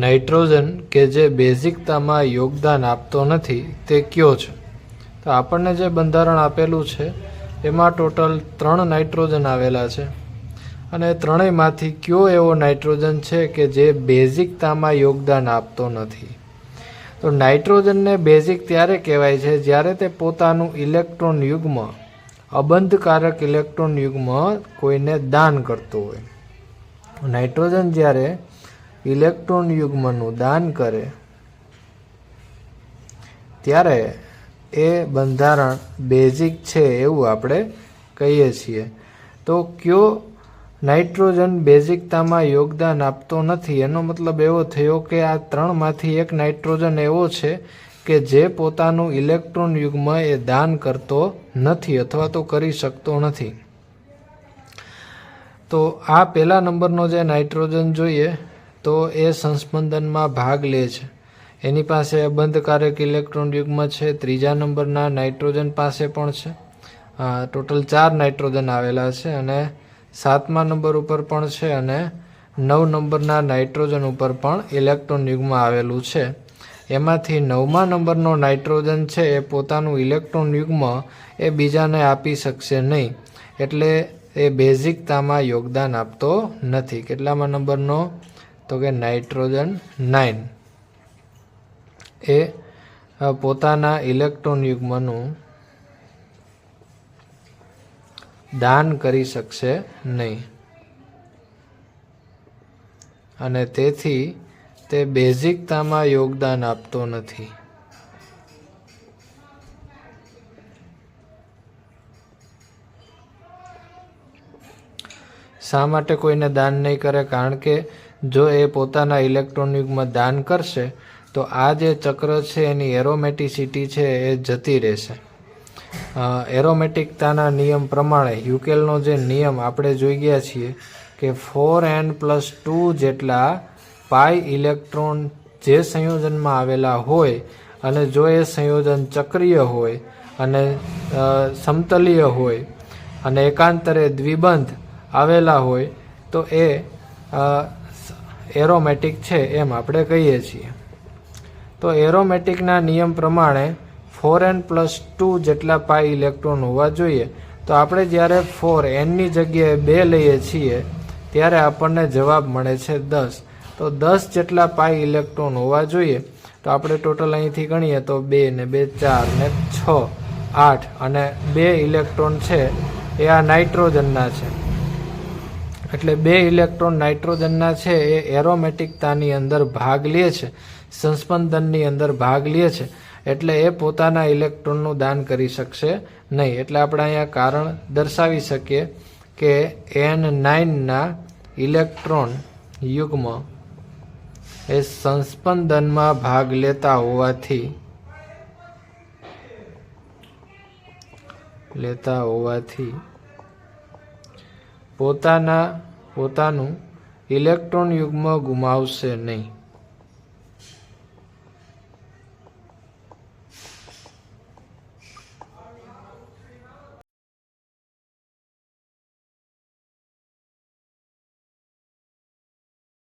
Nitrogen કે જે બેઝિકતામાં યોગદાન આપતો નથી તે કયો છે? તો આપણને જે બંધારણ આપેલું છે એમાં ટોટલ 3 નાઇટ્રોજન આવેલા છે અને ત્રણેયમાંથી કયો એવો નાઇટ્રોજન છે કે જે બેઝિકતામાં યોગદાન આપતો નથી? તો નાઇટ્રોજનને બેઝિક ત્યારે કહેવાય છે જ્યારે તે પોતાનું ઇલેક્ટ્રોન યુગ્મ અબંધકારક ઇલેક્ટ્રોન યુગ્મ કોઈને દાન કરતો હોય. નાઇટ્રોજન જ્યારે ઇલેક્ટ્રોન યુગ્મનું દાન કરે ત્યારે એ બંધારણ બેઝિક છે એવું આપણે કહીએ છીએ. તો કયો નાઇટ્રોજન બેઝિકતામાં યોગદાન આપતો નથી? એનો મતલબ એવો થયો કે આ ત્રણમાંથી એક નાઇટ્રોજન એવો છે કે જે પોતાનું ઇલેક્ટ્રોન યુગ્મ એ દાન કરતો નથી અથવા તો કરી શકતો નથી. તો આ પહેલા નંબરનો જે નાઇટ્રોજન જોઈએ તો એ સંસ્પંદનમાં ભાગ લે છે, એની પાસે અબંધકારક ઇલેક્ટ્રોન યુગ્મ છે. ત્રીજા નંબરના નાઇટ્રોજન પાસે પણ છે. ટોટલ 4 નાઇટ્રોજન આવેલા છે અને 7મા નંબર ઉપર પણ છે અને 9 નંબરના નાઇટ્રોજન ઉપર પણ ઇલેક્ટ્રોન યુગ્મ આવેલું છે. એમાંથી 9મા નંબરનો નાઇટ્રોજન છે એ પોતાનું ઇલેક્ટ્રોન યુગ્મ એ બીજાને આપી શકશે નહીં, એટલે એ બેઝિકતામાં યોગદાન આપતો નથી. કેટલામાં નંબરનો? તો કે નાઇટ્રોજન 9 એ પોતાના ઇલેક્ટ્રોન યુગ્મનું દાન કરી શકશે નહીં અને તેથી તે બેઝિકતામાં યોગદાન આપતો નથી. શા માટે કોઈને દાન નહીં કરે? કારણ કે જો એ પોતાના ઇલેક્ટ્રોન યુગ્મ દાન કરશે તો આ જે ચક્ર છે એની એરોમેટિસિટી છે એ જતી રહેશે. એરોમેટિકતાના નિયમ પ્રમાણે યુકેલનો જે નિયમ આપણે જોઈ ગયા છીએ કે 4n+2 જેટલા પાઈ ઇલેક્ટ્રોન જે સંયોજનમાં આવેલા હોય અને જો એ સંયોજન ચક્રીય હોય અને સમતલીય હોય અને એકાંતરે દ્વિબંધ આવેલા હોય તો એ એરોમેટિક છે એમ આપણે કહીએ છીએ. તો એરોમેટિકના નિયમ પ્રમાણે 4n+2 જેટલા પાઈ ઇલેક્ટ્રોન હોવા જોઈએ. તો આપણે જ્યારે 4nની જગ્યાએ 2 લઈએ છીએ ત્યારે આપણને જવાબ મળે છે 10. તો 10 જેટલા પાઈ ઇલેક્ટ્રોન હોવા જોઈએ. તો આપણે ટોટલ અહીંથી ગણીએ તો 2 ને 2 4 ને 6 8 અને 2 ઇલેક્ટ્રોન છે એ આ નાઇટ્રોજનના છે. એટલે 2 ઇલેક્ટ્રોન નાઇટ્રોજનના છે એ એરોમેટિકતાની અંદર ભાગ લે છે, સંસ્પંદનની અંદર ભાગ લે છે, એટલે એ પોતાના ઇલેક્ટ્રોનનું દાન કરી શકશે નહીં. એટલે આપણે અહીંયા કારણ દર્શાવી શકીએ કે n9ના ઇલેક્ટ્રોન યુગ્મ એ સંસ્પંદનમાં ભાગ લેતા હોવાથી પોતાનું ઇલેક્ટ્રોન યુગ્મ ગુમાવશે નહીં.